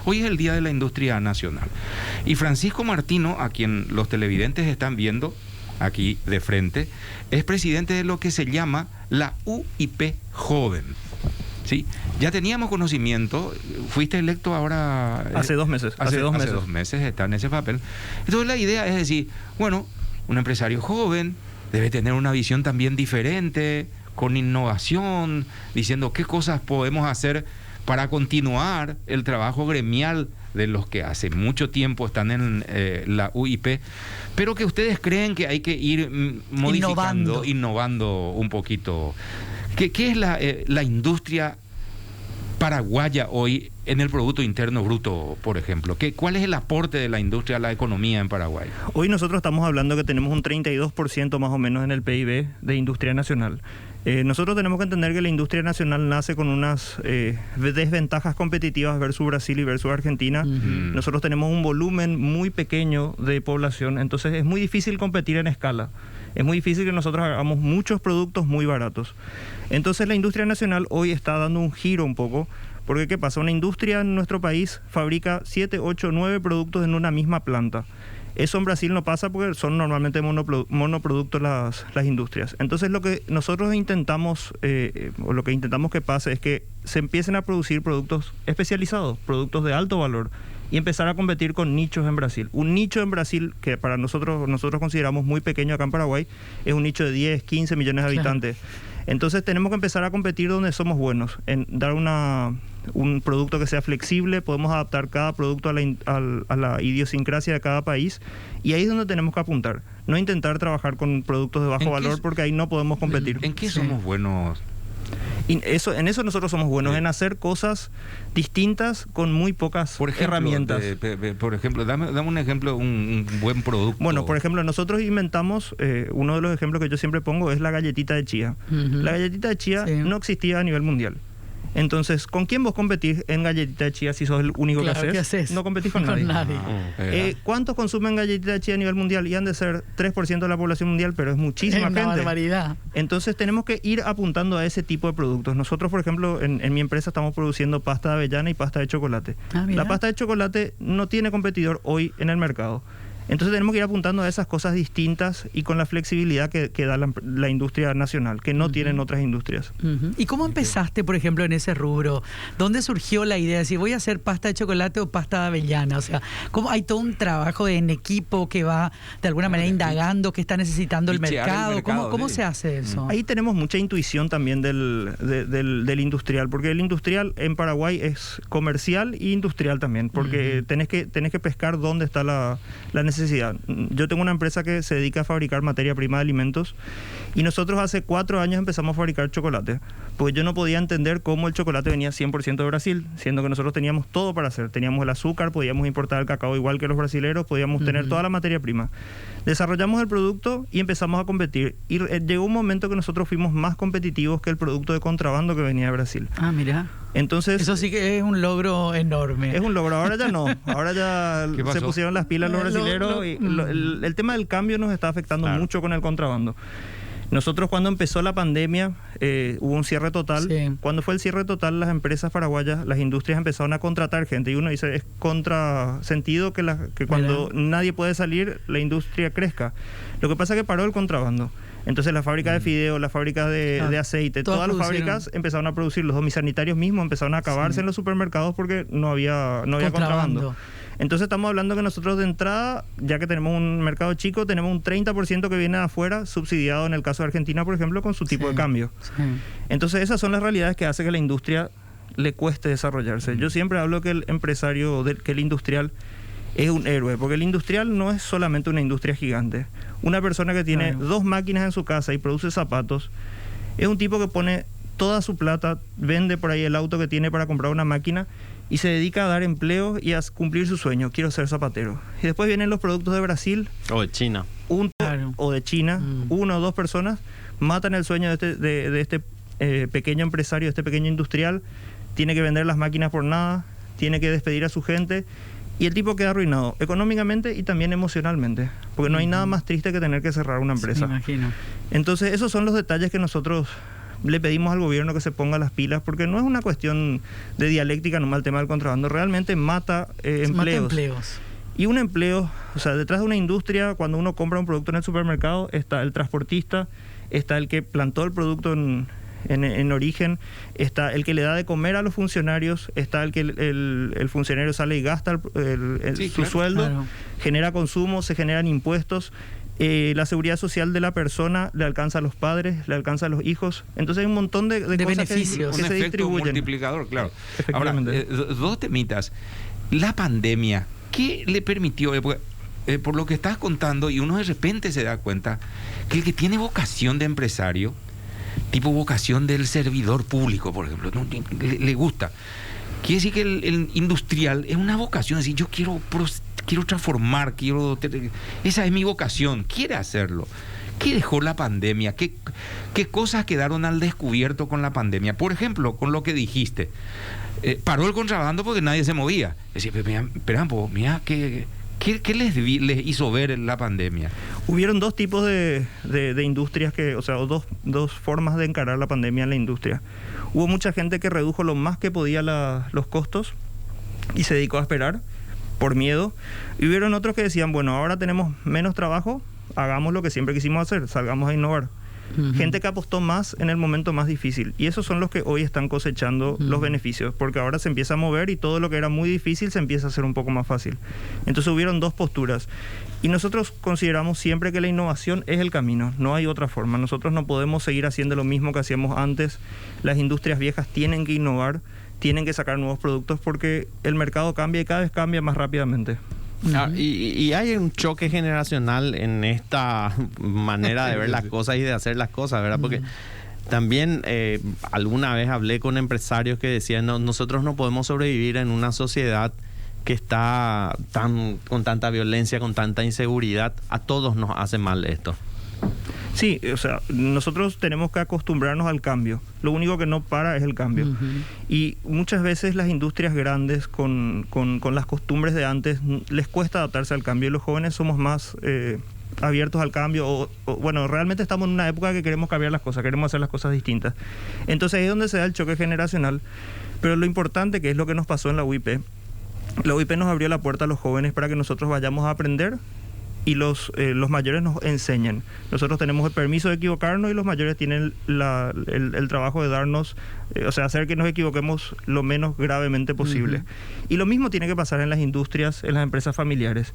Hoy es el Día de la Industria Nacional. Y Francisco Martino, a quien los televidentes están viendo aquí de frente, es presidente de lo que se llama la UIP Joven. ¿Sí? Ya teníamos conocimiento, fuiste electo ahora... Hace 2 meses. Hace 2 meses está en ese papel. Entonces la idea es decir, bueno, un empresario joven debe tener una visión también diferente, con innovación, diciendo qué cosas podemos hacer para continuar el trabajo gremial de los que hace mucho tiempo están en la UIP, pero que ustedes creen que hay que ir modificando, innovando un poquito. ¿Qué es la industria paraguaya hoy en el Producto Interno Bruto, por ejemplo? ¿Cuál es el aporte de la industria a la economía en Paraguay? Hoy nosotros estamos hablando que tenemos un 32% más o menos en el PIB de industria nacional. Nosotros tenemos que entender que la industria nacional nace con unas desventajas competitivas versus Brasil y versus Argentina. Nosotros tenemos un volumen muy pequeño de población, entonces es muy difícil competir en escala. Es muy difícil que nosotros hagamos muchos productos muy baratos. Entonces la industria nacional hoy está dando un giro un poco, porque ¿qué pasa? Una industria en nuestro país fabrica 7, 8, 9 productos en una misma planta. Eso en Brasil no pasa porque son normalmente monoproductos las industrias. Entonces lo que nosotros intentamos, o lo que intentamos que pase es que se empiecen a producir productos especializados, productos de alto valor, y empezar a competir con nichos en Brasil. Un nicho en Brasil que para nosotros consideramos muy pequeño acá en Paraguay, es un nicho de 10, 15 millones de habitantes. Entonces tenemos que empezar a competir donde somos buenos, en dar un producto que sea flexible, podemos adaptar cada producto a la idiosincrasia de cada país, y ahí es donde tenemos que apuntar. No intentar trabajar con productos de bajo valor porque ahí no podemos competir. ¿En qué somos buenos? En eso nosotros somos buenos, en hacer cosas distintas con muy pocas herramientas. Por ejemplo, dame un ejemplo, un buen producto. Bueno, por ejemplo, nosotros inventamos, uno de los ejemplos que yo siempre pongo es la galletita de chía. La galletita de chía no existía a nivel mundial. Entonces, ¿con quién vos competís en galletita de chía si sos el único que haces? No competís con nadie. ¿Cuántos consumen galletita de chía a nivel mundial? Y han de ser 3% de la población mundial, pero es muchísima gente. Barbaridad. Entonces tenemos que ir apuntando a ese tipo de productos. Nosotros, por ejemplo, en mi empresa estamos produciendo pasta de avellana y pasta de chocolate. La pasta de chocolate no tiene competidor hoy en el mercado. Entonces tenemos que ir apuntando a esas cosas distintas y con la flexibilidad que da la industria nacional, que no tienen otras industrias. ¿Y cómo empezaste, por ejemplo, en ese rubro? ¿Dónde surgió la idea de si voy a hacer pasta de chocolate o pasta de avellana? O sea, ¿cómo hay todo un trabajo en equipo que va de alguna manera indagando qué está necesitando el mercado? ¿Cómo se hace eso? Ahí tenemos mucha intuición también del industrial, porque el industrial en Paraguay es comercial e industrial también, porque tenés que pescar dónde está la necesidad. Yo tengo una empresa que se dedica a fabricar materia prima de alimentos y nosotros hace 4 años empezamos a fabricar chocolate, porque yo no podía entender cómo el chocolate venía 100% de Brasil, siendo que nosotros teníamos todo para hacer. Teníamos el azúcar, podíamos importar el cacao igual que los brasileros, podíamos tener toda la materia prima. Desarrollamos el producto y empezamos a competir. Y llegó un momento que nosotros fuimos más competitivos que el producto de contrabando que venía de Brasil. Mira. Entonces, eso sí que es un logro enorme. Es un logro. Ahora ya no. Ahora ya se pusieron las pilas los brasileros y el tema del cambio nos está afectando mucho con el contrabando. Nosotros cuando empezó la pandemia hubo un cierre total. Cuando fue el cierre total, las empresas paraguayas, las industrias empezaron a contratar gente. Y uno dice, es contrasentido que cuando nadie puede salir, la industria crezca. Lo que pasa es que paró el contrabando. Entonces las fábricas de fideo, las fábricas de aceite, todas las fábricas empezaron a producir. Los domisanitarios mismos empezaron a acabarse en los supermercados porque no había contrabando. Entonces estamos hablando que nosotros de entrada, ya que tenemos un mercado chico, tenemos un 30% que viene de afuera, subsidiado en el caso de Argentina, por ejemplo, con su tipo de cambio. Entonces esas son las realidades que hacen que la industria le cueste desarrollarse. Yo siempre hablo que el empresario, que el industrial es un héroe, porque el industrial no es solamente una industria gigante. Una persona que tiene 2 máquinas en su casa y produce zapatos, es un tipo que pone toda su plata, vende por ahí el auto que tiene para comprar una máquina y se dedica a dar empleo y a cumplir su sueño. Quiero ser zapatero. Y después vienen los productos de Brasil. O de China. O de China. 1 o 2 personas matan el sueño de este pequeño empresario, de este pequeño industrial. Tiene que vender las máquinas por nada, tiene que despedir a su gente. Y el tipo queda arruinado económicamente y también emocionalmente, porque no hay nada más triste que tener que cerrar una empresa. Me imagino. Entonces esos son los detalles que nosotros le pedimos al gobierno que se ponga las pilas, porque no es una cuestión de dialéctica nomás el tema del contrabando, realmente mata empleos. Y un empleo, o sea, detrás de una industria, cuando uno compra un producto en el supermercado, está el transportista, está el que plantó el producto en origen, está el que le da de comer a los funcionarios, está el que el funcionario sale y gasta su sueldo, claro, genera consumo, se generan impuestos. La seguridad social de la persona le alcanza a los padres, le alcanza a los hijos. Entonces hay un montón de cosas beneficios. Un se efecto distribuyen. Multiplicador, claro. Ahora, dos temitas. La pandemia, ¿qué le permitió? Por lo que estás contando, y uno de repente se da cuenta que el que tiene vocación de empresario, tipo vocación del servidor público, por ejemplo, ¿no? le gusta. Quiere decir que el industrial es una vocación, es decir, yo quiero transformar, esa es mi vocación, quiere hacerlo. ¿Qué dejó la pandemia? ¿Qué cosas quedaron al descubierto con la pandemia? Por ejemplo, con lo que dijiste, paró el contrabando porque nadie se movía. Es decir, mira, ¿qué les hizo ver en la pandemia? Hubieron dos tipos de industrias dos formas de encarar la pandemia en la industria. Hubo mucha gente que redujo lo más que podía los costos y se dedicó a esperar por miedo. Y hubieron otros que decían, bueno, ahora tenemos menos trabajo, hagamos lo que siempre quisimos hacer, salgamos a innovar. Uh-huh. Gente que apostó más en el momento más difícil. Y esos son los que hoy están cosechando los beneficios, porque ahora se empieza a mover y todo lo que era muy difícil se empieza a hacer un poco más fácil. Entonces hubieron dos posturas. Y nosotros consideramos siempre que la innovación es el camino, no hay otra forma. Nosotros no podemos seguir haciendo lo mismo que hacíamos antes. Las industrias viejas tienen que innovar, tienen que sacar nuevos productos porque el mercado cambia y cada vez cambia más rápidamente. Y hay un choque generacional en esta manera de ver las cosas y de hacer las cosas, ¿verdad? Porque también alguna vez hablé con empresarios que decían, nosotros no podemos sobrevivir en una sociedad que está con tanta violencia, con tanta inseguridad. A todos nos hace mal esto. Sí, o sea, nosotros tenemos que acostumbrarnos al cambio. Lo único que no para es el cambio. Uh-huh. Y muchas veces las industrias grandes con las costumbres de antes les cuesta adaptarse al cambio. Y los jóvenes somos más abiertos al cambio. Bueno, realmente estamos en una época que queremos cambiar las cosas, queremos hacer las cosas distintas. Entonces ahí es donde se da el choque generacional. Pero lo importante, que es lo que nos pasó en la UIP, la UIP nos abrió la puerta a los jóvenes para que nosotros vayamos a aprender y los mayores nos enseñan. Nosotros tenemos el permiso de equivocarnos y los mayores tienen el trabajo de darnos, hacer que nos equivoquemos lo menos gravemente posible. Uh-huh. Y lo mismo tiene que pasar en las industrias, en las empresas familiares.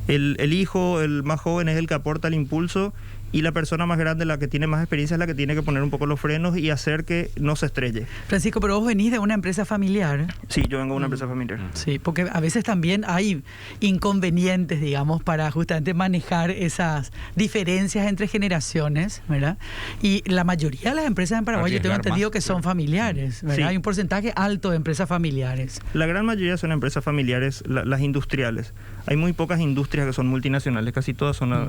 El hijo, el más joven, es el que aporta el impulso, y la persona más grande, la que tiene más experiencia, es la que tiene que poner un poco los frenos y hacer que no se estrelle. Francisco, pero vos venís de una empresa familiar. Sí, yo vengo de una empresa familiar. Sí, porque a veces también hay inconvenientes, digamos, para justamente manejar esas diferencias entre generaciones, ¿verdad? Y la mayoría de las empresas en Paraguay, yo tengo entendido que son familiares, ¿verdad? Sí. Hay un porcentaje alto de empresas familiares. La gran mayoría son empresas familiares, las industriales. Hay muy pocas industrias que son multinacionales, casi todas son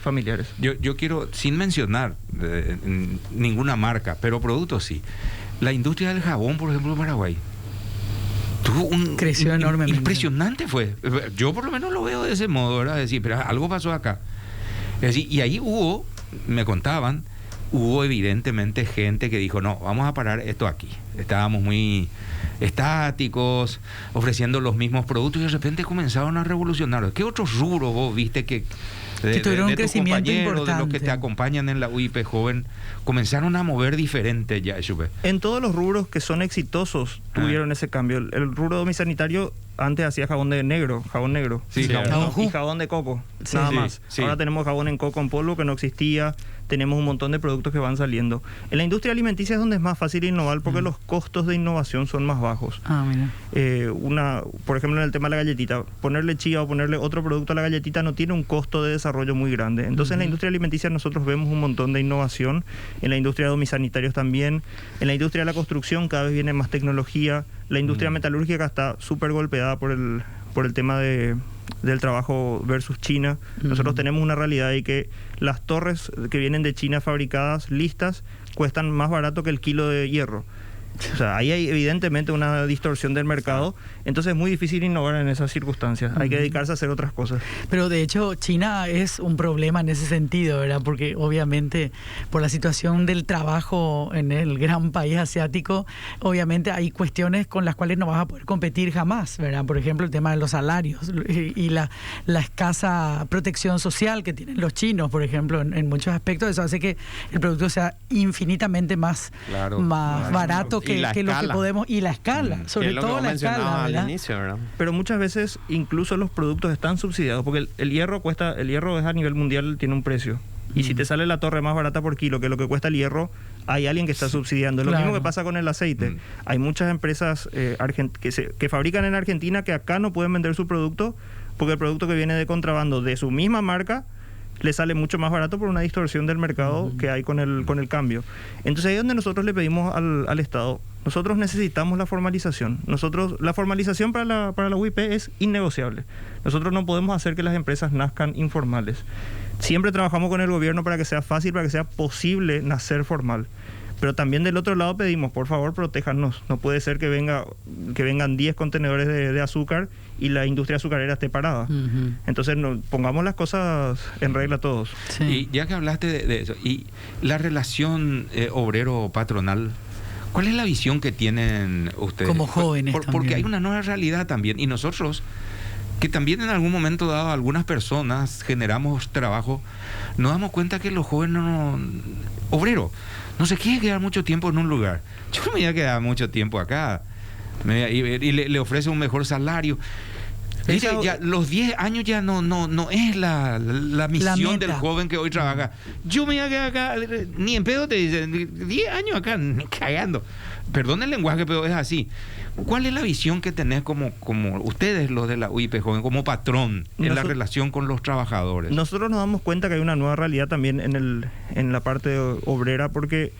familiares. Yo quiero, sin mencionar ninguna marca, pero productos sí. La industria del jabón, por ejemplo, en Paraguay, creció enormemente. Impresionante fue. Yo por lo menos lo veo de ese modo, ¿verdad? Es decir, pero algo pasó acá. Es decir, y ahí me contaban, hubo evidentemente gente que dijo, no, vamos a parar esto aquí. Estábamos muy estáticos, ofreciendo los mismos productos, y de repente comenzaron a revolucionar. ¿Qué otros rubros vos viste que tuvieron un crecimiento importante, de los que te acompañan en la UIP joven, comenzaron a mover diferente ya? En todos los rubros que son exitosos tuvieron ese cambio. El rubro domisanitario antes hacía jabón negro. Sí, y jabón de coco, nada más. Sí. Ahora tenemos jabón en coco en polvo, que no existía. Tenemos un montón de productos que van saliendo. En la industria alimenticia es donde es más fácil innovar, porque los costos de innovación son más bajos. Mira. Por ejemplo, en el tema de la galletita, ponerle chía o ponerle otro producto a la galletita no tiene un costo de desarrollo muy grande. Entonces, en la industria alimenticia nosotros vemos un montón de innovación. En la industria de domisanitarios también. En la industria de la construcción cada vez viene más tecnología. La industria metalúrgica está súper golpeada por el tema del trabajo versus China. Nosotros tenemos una realidad ahí que las torres que vienen de China fabricadas, listas, cuestan más barato que el kilo de hierro. O sea, ahí hay evidentemente una distorsión del mercado, entonces es muy difícil innovar en esas circunstancias. Hay que dedicarse a hacer otras cosas. Pero de hecho China es un problema en ese sentido, ¿verdad? Porque obviamente por la situación del trabajo en el gran país asiático, obviamente hay cuestiones con las cuales no vas a poder competir jamás, ¿verdad? Por ejemplo, el tema de los salarios y la escasa protección social que tienen los chinos, por ejemplo, en muchos aspectos. Eso hace que el producto sea infinitamente más barato que lo que podemos, y la escala, sobre todo la escala, al inicio, ¿verdad? Pero muchas veces incluso los productos están subsidiados, porque el hierro es a nivel mundial, tiene un precio. Y si te sale la torre más barata por kilo que lo que cuesta el hierro, hay alguien que está subsidiando. Lo mismo que pasa con el aceite. Hay muchas empresas que fabrican en Argentina que acá no pueden vender su producto porque el producto que viene de contrabando de su misma marca le sale mucho más barato por una distorsión del mercado que hay con el cambio. Entonces ahí es donde nosotros le pedimos al Estado, nosotros necesitamos la formalización. La formalización para la UIP es innegociable. Nosotros no podemos hacer que las empresas nazcan informales. Siempre trabajamos con el gobierno para que sea fácil, para que sea posible nacer formal. Pero también del otro lado pedimos, por favor, protéjanos. No puede ser que vengan 10 contenedores de azúcar y la industria azucarera esté parada. Entonces, pongamos las cosas en regla todos. Sí. Y ya que hablaste de eso, y la relación obrero-patronal, ¿cuál es la visión que tienen ustedes? Como jóvenes porque hay una nueva realidad también, y nosotros, que también en algún momento dado algunas personas generamos trabajo, nos damos cuenta que los jóvenes obreros no se quieren quedar mucho tiempo en un lugar. Yo no me voy a quedar mucho tiempo acá. Y le ofrece un mejor salario. Ya, los 10 años ya no es la misión del joven que hoy trabaja. Yo me voy a quedar acá, ni en pedo te dicen, 10 años acá, ni cagando. Perdón el lenguaje, pero es así. ¿Cuál es la visión que tenés como ustedes, los de la UIP Joven, como patrón en la relación con los trabajadores? Nosotros nos damos cuenta que hay una nueva realidad también en la parte obrera, porque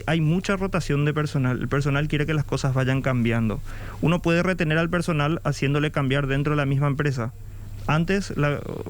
hay mucha rotación de personal. El personal quiere que las cosas vayan cambiando. Uno puede retener al personal haciéndole cambiar dentro de la misma empresa. Antes,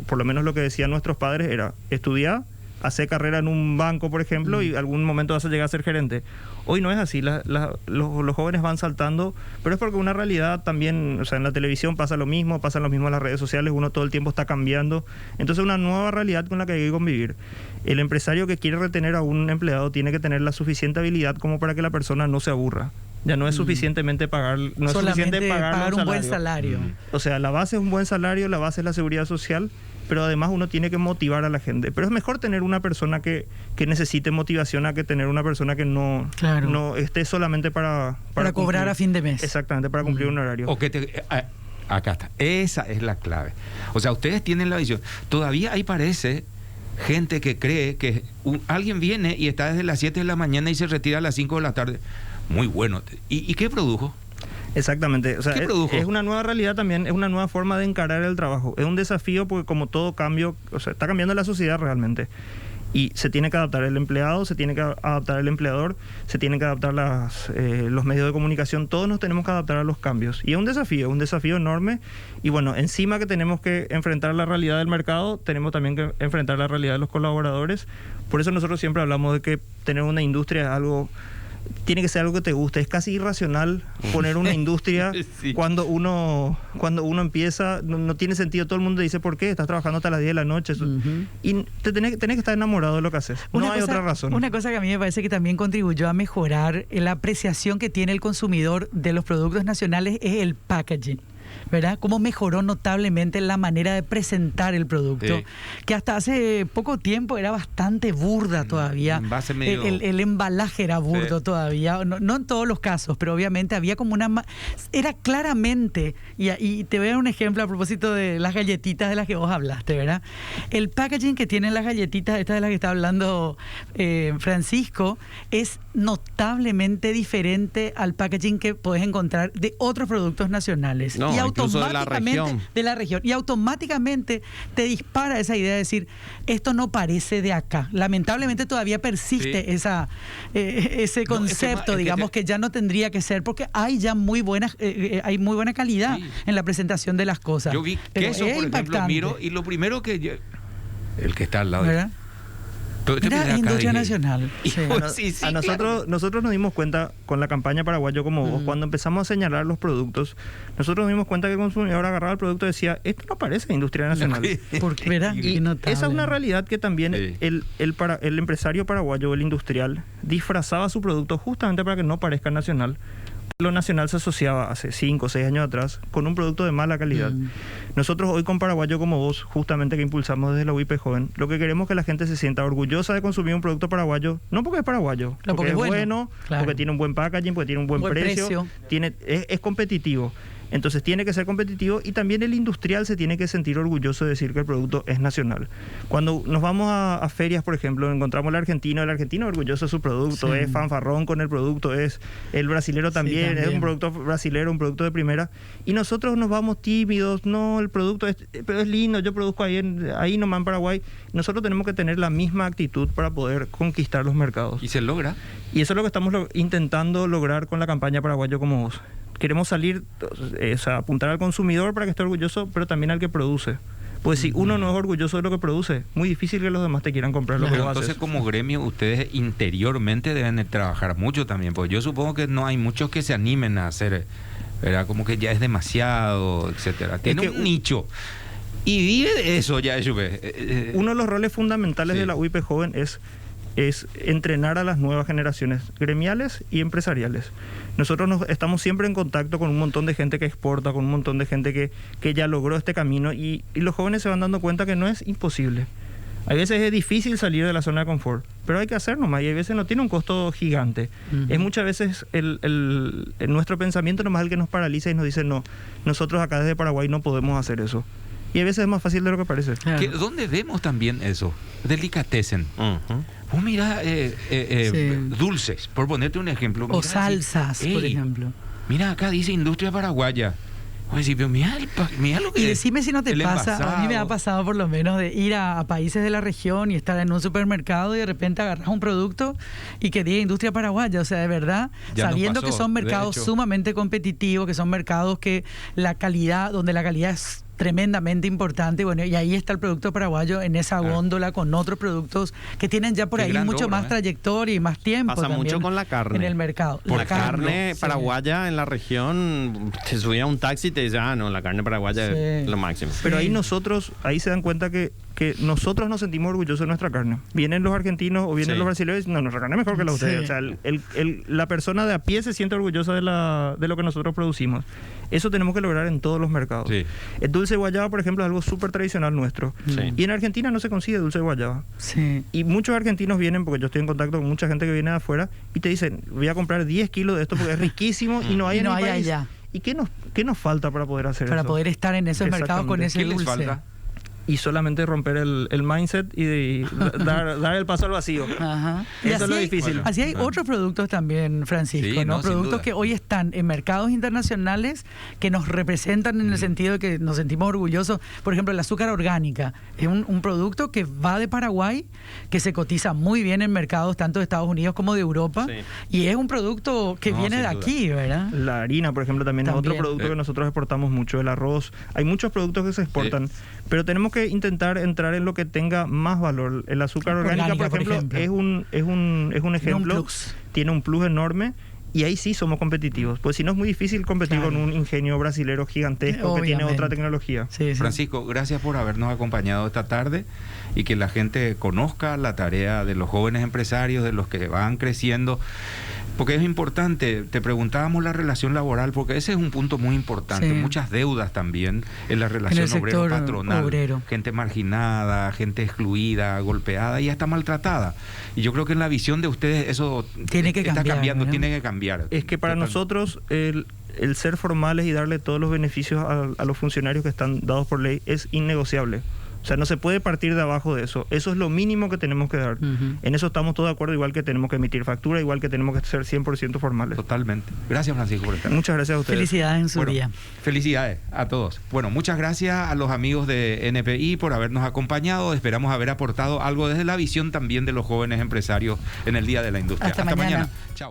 por lo menos lo que decían nuestros padres era estudiar, hacer carrera en un banco, por ejemplo, y algún momento vas a llegar a ser gerente. Hoy no es así, los jóvenes van saltando, pero es porque una realidad también, o sea, en la televisión pasa lo mismo en las redes sociales, uno todo el tiempo está cambiando. Entonces, una nueva realidad con la que hay que convivir. El empresario que quiere retener a un empleado tiene que tener la suficiente habilidad como para que la persona no se aburra. Ya no es suficientemente pagar, no solamente es suficiente pagar un buen salario. O sea, la base es un buen salario, la base es la seguridad social, pero además uno tiene que motivar a la gente. Pero es mejor tener una persona que necesite motivación a que tener una persona que no esté solamente para cobrar cumplir, a fin de mes. Exactamente, para cumplir un horario. O que acá está. Esa es la clave. O sea, ustedes tienen la visión. Todavía ahí parece gente que cree que alguien viene y está desde las 7 de la mañana y se retira a las 5 de la tarde. Muy bueno. ¿Y qué produjo? Exactamente, o sea, es una nueva realidad también, es una nueva forma de encarar el trabajo. Es un desafío porque como todo cambio, o sea, está cambiando la sociedad realmente. Y se tiene que adaptar el empleado, se tiene que adaptar el empleador, se tienen que adaptar los medios de comunicación, todos nos tenemos que adaptar a los cambios. Y es un desafío enorme. Y bueno, encima que tenemos que enfrentar la realidad del mercado, tenemos también que enfrentar la realidad de los colaboradores. Por eso nosotros siempre hablamos de que tener una industria es algo... Tiene que ser algo que te guste. Es casi irracional poner una industria sí. cuando uno empieza, no tiene sentido. Todo el mundo dice, ¿por qué? Estás trabajando hasta las 10 de la noche. Y tenés que estar enamorado de lo que haces. No hay otra razón. Una cosa que a mí me parece que también contribuyó a mejorar la apreciación que tiene el consumidor de los productos nacionales es el packaging, ¿verdad? Cómo mejoró notablemente la manera de presentar el producto, que hasta hace poco tiempo era bastante burda todavía. El embalaje era burdo todavía, no en todos los casos, pero obviamente había como era claramente, y te voy a dar un ejemplo a propósito de las galletitas de las que vos hablaste, ¿verdad? El packaging que tienen las galletitas, esta de las que está hablando Francisco, es notablemente diferente al packaging que podés encontrar de otros productos nacionales. Y automáticamente de la región. Y automáticamente te dispara esa idea de decir, esto no parece de acá. Lamentablemente todavía persiste ese concepto, digamos, que ya no tendría que ser, porque hay ya muy buena calidad en la presentación de las cosas. Yo vi queso, por ejemplo, miro, y lo primero que el que está al lado, Pero te Era pide acá, industria dije, nacional. y Sí. vos, sí, A nosotros nos dimos cuenta con la campaña Paraguayo como vos, cuando empezamos a señalar los productos, nosotros nos dimos cuenta que el consumidor agarraba el producto y decía, esto no parece industria nacional. Porque verá, Y qué notable. esa es una realidad que también Sí. el empresario paraguayo, el industrial, disfrazaba su producto justamente para que no parezca nacional. Lo nacional se asociaba hace 5 o 6 años atrás con un producto de mala calidad. Nosotros hoy con Paraguayo como vos, justamente que impulsamos desde la UIP Joven, lo que queremos es que la gente se sienta orgullosa de consumir un producto paraguayo, no porque es paraguayo, Claro, porque es porque es bueno, bueno, claro. porque tiene un buen packaging, porque tiene un buen precio, es competitivo. Entonces tiene que ser competitivo y también el industrial se tiene que sentir orgulloso de decir que el producto es nacional. Cuando nos vamos a ferias, por ejemplo, encontramos el argentino orgulloso de su producto, Sí. es fanfarrón con el producto, es el brasilero también, es un también. producto brasilero, un producto de primera. Y nosotros nos vamos tímidos, no, el producto pero es lindo, yo produzco ahí nomás en Paraguay. Nosotros tenemos que tener la misma actitud para poder conquistar los mercados. Y se logra. Y eso es lo que estamos intentando lograr con la campaña Paraguayo como vos. Queremos salir, o sea, apuntar al consumidor para que esté orgulloso, pero también al que produce. Pues si uno no es orgulloso de lo que produce, muy difícil que los demás te quieran comprar lo que Pero vos entonces haces. como gremio ustedes interiormente deben de trabajar mucho también, porque yo supongo que no hay muchos que se animen a hacer, ¿verdad? Como que ya es demasiado, etcétera. Tiene que un nicho y vive de eso ya, Uno de los roles fundamentales Sí. de la UIP Joven es entrenar a las nuevas generaciones gremiales y empresariales. Nosotros estamos siempre en contacto con un montón de gente que exporta, con un montón de gente que ya logró este camino y los jóvenes se van dando cuenta que no es imposible. A veces es difícil salir de la zona de confort, pero hay que hacer nomás y a veces no tiene un costo gigante. Es muchas veces nuestro pensamiento nomás el que nos paraliza y nos dice, no, nosotros acá desde Paraguay no podemos hacer eso. Y a veces es más fácil de lo que parece. Claro. ¿Dónde vemos también eso? Delicatessen. Ujú. Vos mira, Sí. dulces, por ponerte un ejemplo. O Mirá, salsas, sí. por Ey, ejemplo. Mira, acá dice industria paraguaya. Vos decís, pero mira lo que Y decime si no te el pasa, a mí me ha envasado. pasado por lo menos de ir a países de la región y estar en un supermercado y de repente agarras un producto y que diga industria paraguaya, o sea, de verdad, Ya nos sabiendo pasó, que son de mercados hecho. sumamente competitivos, que son mercados que donde la calidad es tremendamente importante, bueno, y ahí está el producto paraguayo en esa Claro. góndola con otros productos que tienen ya por Qué ahí gran mucho logro, más trayectoria y más tiempo. Pasa mucho también con la carne. en el mercado. Por la carne sí. paraguaya en la región, te subía a un taxi y te decía, no, la carne paraguaya Sí. es lo máximo. Pero Sí. ahí se dan cuenta que nosotros nos sentimos orgullosos de nuestra carne. Vienen los argentinos o vienen Sí. los brasileños y dicen, no, nuestra carne es mejor que la de ustedes. Sí. O sea, la persona de a pie se siente orgullosa de lo que nosotros producimos. Eso tenemos que lograr en todos los mercados. Sí. El dulce de guayaba, por ejemplo, es algo súper tradicional nuestro. Sí. Y en Argentina no se consigue dulce de guayaba. Sí. Y muchos argentinos vienen, porque yo estoy en contacto con mucha gente que viene de afuera, y te dicen, voy a comprar 10 kilos de esto porque es riquísimo y no hay Y en no mi hay país. allá. ¿Y qué nos falta para poder hacer Para eso? poder estar en esos mercados con Exactamente. ese ¿Qué les dulce. falta? Y solamente romper el mindset y dar el paso al vacío. Ajá. Y Eso es así lo hay- difícil. Así hay Bueno. otros productos también, Francisco, Sí, ¿no? no, sin Productos duda. que hoy están en mercados internacionales que nos representan en el sentido de que nos sentimos orgullosos. Por ejemplo, el azúcar orgánica es un producto que va de Paraguay, que se cotiza muy bien en mercados tanto de Estados Unidos como de Europa. Sí. Y es un producto que No, viene sin de duda. aquí, ¿verdad? La harina, por ejemplo, también es otro También. producto que nosotros exportamos mucho. El arroz. Hay muchos productos que se exportan. Pero tenemos que intentar entrar en lo que tenga más valor. El azúcar orgánica, por ejemplo, es un ejemplo. plus. Tiene un plus enorme. Y ahí sí somos competitivos. Pues si no es muy difícil competir Claro. con un ingenio brasilero gigantesco que tiene Obviamente. otra tecnología. Sí, sí. Francisco, gracias por habernos acompañado esta tarde y que la gente conozca la tarea de los jóvenes empresarios, de los que van creciendo, porque es importante. Te preguntábamos la relación laboral, porque ese es un punto muy importante. Sí. Muchas deudas también en la relación sector obrero-patronal. obrero. Gente marginada, gente excluida, golpeada y hasta maltratada. Y yo creo que en la visión de ustedes eso Tiene que está cambiar, cambiando, ¿no? tiene que cambiar. Es que para Total. nosotros el ser formales y darle todos los beneficios a los funcionarios que están dados por ley es innegociable. O sea, no se puede partir de abajo de eso. Eso es lo mínimo que tenemos que dar. Ujú. En eso estamos todos de acuerdo, igual que tenemos que emitir factura, igual que tenemos que ser 100% formales. Totalmente. Gracias, Francisco, por estar. Muchas gracias a ustedes. Felicidades en su Bueno, día. felicidades a todos. Bueno, muchas gracias a los amigos de NPI por habernos acompañado. Esperamos haber aportado algo desde la visión también de los jóvenes empresarios en el Día de la Industria. Hasta mañana. Chao.